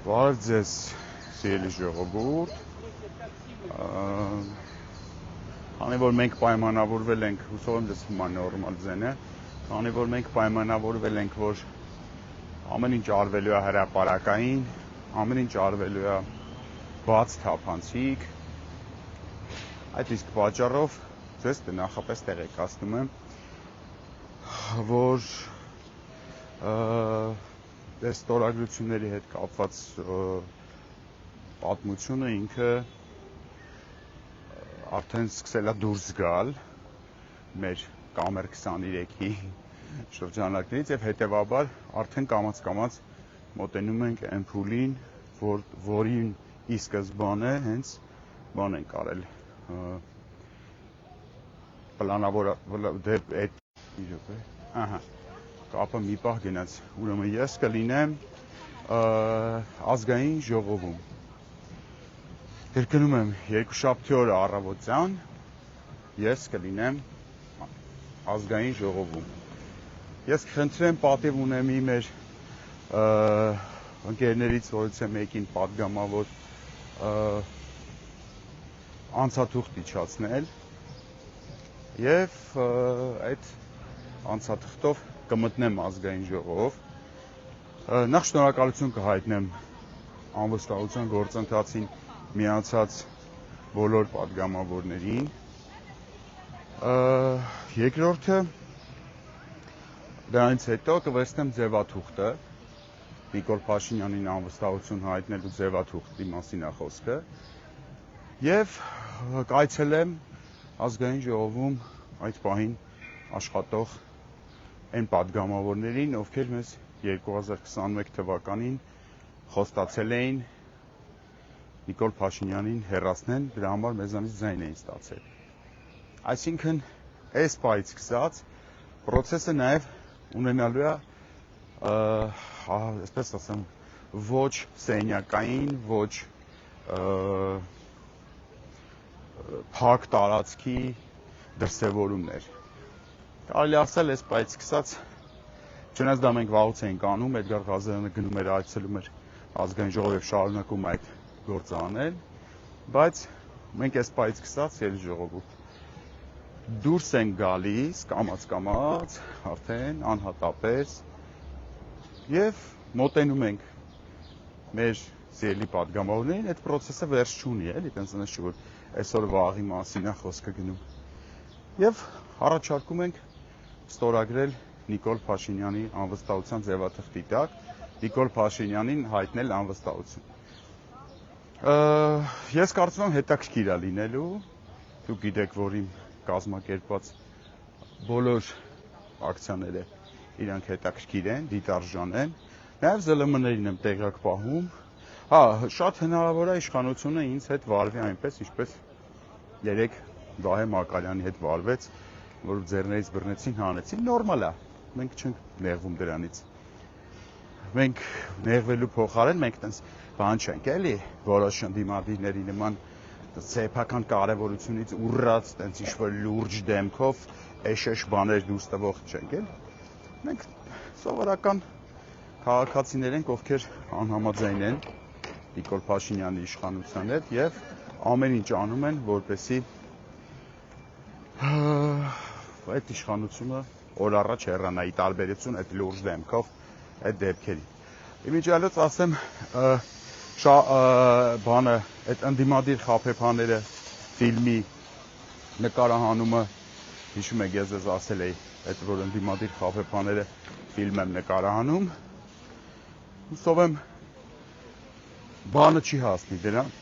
Բարև ձեզ, սիրելի ժողովուրդ, քանի որ մենք պայմանավորվել ենք, հուսով եմ դες հիմա նորմալ ձեն է, քանի որ մենք պայմանավորվել ենք, որ ամեն ինչ արվելու է հրապարակային, ամեն ինչ արվելու է բաց թափանցիկ, այդ իսկ պատճառով ձեզ նախապես տեղեկացնում եմ, որ այս ստորագրությունների հետ կապված պատմությունը ինքը արդեն սկսել է դուրս գալ մեր Կամեր 23-ի շրջանակներից եւ հետեւաբար արդեն կամաց մոտենում ենք այն փուլին, որին ի սկզբանե հենց բան ենք արել պլանավոր կապը մի պահ գնաց, ուրեմն ես կլինեմ ազգային ժողովում, երկնում եմ երկուշաբթի օրը առավոտյան, ես կլինեմ ազգային ժողովում, ես կխնդրեմ պատիվ ունեմի մեր ընկերներից որից է մեկին պատգամավոր անցաթուղթ իջացնել եւ այդ անցաթղթով կմտնեմ ազգային ժողով, նախ շնորհակալություն կհայտնեմ անվստահության գործընթացին միացած բոլոր պատգամավորներին, երկրորդը դրանից հետո կվերցնեմ ձևաթուղթը, Նիկոլ Փաշինյանին անվստահություն հայտնելու ձևաթուղթի մասին է խոսքը, եւ կայցելեմ ազգային ժողովում այդ պահին աշխատող այն պատգամավորներին, ովքեր մեզ 2021 թվականին խոստացել էին Նիկոլ Փաշինյանին հեռացնել, դրա համար մեզանից ձայն էին ստացել։ Այսինքն, այս պահից սկսած process-ը նաև ունենալու է, այսպես ասեմ, ոչ սենյակային, ոչ փակ տարածքի դրսևորումներ։ Կարելի ասել, այս պահից սկսած, չնայած դա մենք վաղուց էինք անում, Էդգար Ղազարյանը գնում էր այցելում էր ազգային ժողով եւ շարունակում այդ գործը անել, բայց մենք այս պահից սկսած ելի ժողովուրդ դուրս են գալիս կամաց արդեն անհատապես եւ մոտենում ենք մեր սիրելի պատգամավորներին, այդ process-ը վերջ չունի, էլի, տենց չի որ այսօր վաղի մասին է խոսքը գնում։ Եվ առաջարկում ենք ստորագրել Նիկոլ Փաշինյանի անվստահության ձևաթղթի տակ, Նիկոլ Փաշինյանին հայտնել անվստահություն։ Ես կարծում եմ հետաքրքիր է լինելու, դուք գիտեք, որ իմ կազմակերպված բոլոր ակցիաները իրանք հետաքրքիր են, դիտարժան են, նաև ԶԼՄ-ներին եմ տեղյակ պահում, շատ հնարավոր է իշխանությունը ինձ հետ վարվի այնպես, ինչպես երեք Վահե Մակարյանի հետ վարվեց, որ ձեռներից բռնեցին, հանեցին, նորմալ է, մենք չենք նեղվում դրանից, մենք նեղվելու փոխարեն, մենք տենց բան չենք, էլի, որոշ ընդդիմադիրների նման սեփական կարևորությունից ուռած, տենց ինչ-որ լուրջ դեմքով, էշեշ բաներ դուրս տվող չենք, էլի, մենք սովորական քաղաքացիներ ենք, ովքեր անհամաձայն են Նիկոլ Փաշինյանի իշխանության հետ եւ ամեն ինչ անում են, որպեսզի այդ իշխանությունը օր առաջ հեռանա ի տարբերություն այդ լուրջ դեմքով այդ դեպքերի։ Իմիջիալոց ասեմ բանը այդ ընդդիմադիր խաբեբաները ֆիլմի նկարահանումը հիշում եք ես ձեզ ասել էի այդ որ ընդդիմադիր խաբեբաները ֆիլմ եմ նկարահանում հուսով եմ բանը չի հասնի դրան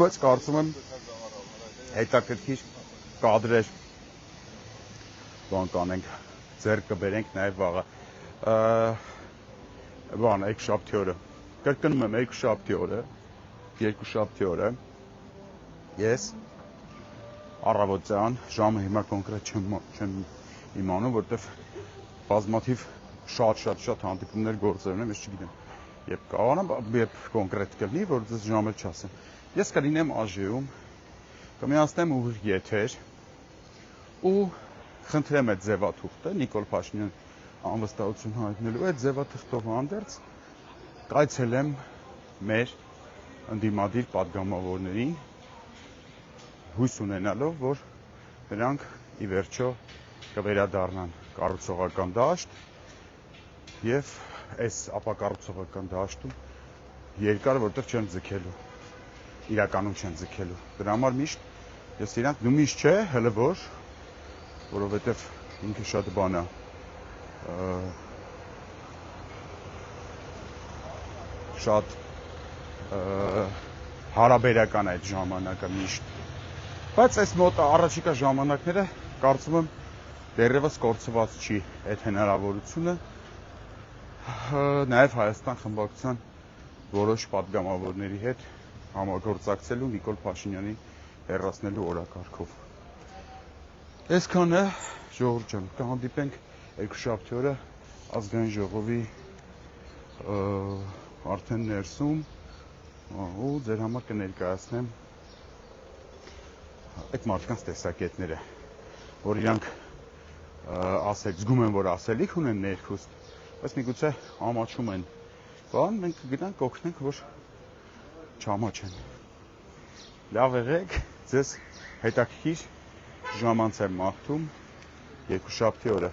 բայց կարծում եմ հետաքրքիր կադրեր բան կանենք ձեռք կբերենք նաև վաղը բան երկուշաբթի օրը կրկնում եմ երկուշաբթի օրը ես առավոտյան ժամը հիմա կոնկրետ չեմ իմանում որովհետև բազմաթիվ շատ հանդիպումներ գործեր ունեմ ես չգիտեմ երբ կարողանամ երբ կոնկրետ կլինի որ դες ժամը չասեմ ես կլինեմ ԱԺ-ում կմիացնեմ ուղիղ եթեր ու խնդրեմ այդ ձևաթուղթը Նիկոլ Փաշինյան անվստահություն հայտնելու այդ ձևաթղթով հանդերձ կայցել եմ մեր ընդդիմադիր պատգամավորներին, հույս ունենալով, որ նրանք ի վերջո կվերադառնան կառուցողական դաշտ եւ այս ապակառուցողական դաշտում երկար որտեղ չեն ձգելու, իրականում չեն ձգելու։ Դրա համար միշտ ես իրանք նույնիսկ չէ, հələ որովհետեւ ինքը շատ բան է, շատ հարաբերական այդ ժամանակը միշտ, բայց այս մոտ առաջիկա ժամանակները կարծում եմ դեռևս կորցված չի այդ հնարավորությունը, նաև Հայաստան խմբակցության որոշ պատգամավորների հետ համագործակցելու Նիկոլ Փաշինյանին հեռացնելու օրակարգով։ Այսքանը, ժողովուրդ ջան, կհանդիպենք երկուշաբթի օրը ազգային ժողովի արդեն ներսում ու ձեր համար կներկայացնեմ այդ մարդկանց տեսակետները, որ իրանք զգում են, որ ասելիք ունեն ներքուստ, բայց միգուցե ամաչում են, բան մենք կգնանք օգնենք, որ չամաչեն։ Լավ եղեք, ձեզ հետաքրքիր ժամանց եմ մաղթում երկուշաբթի օրը։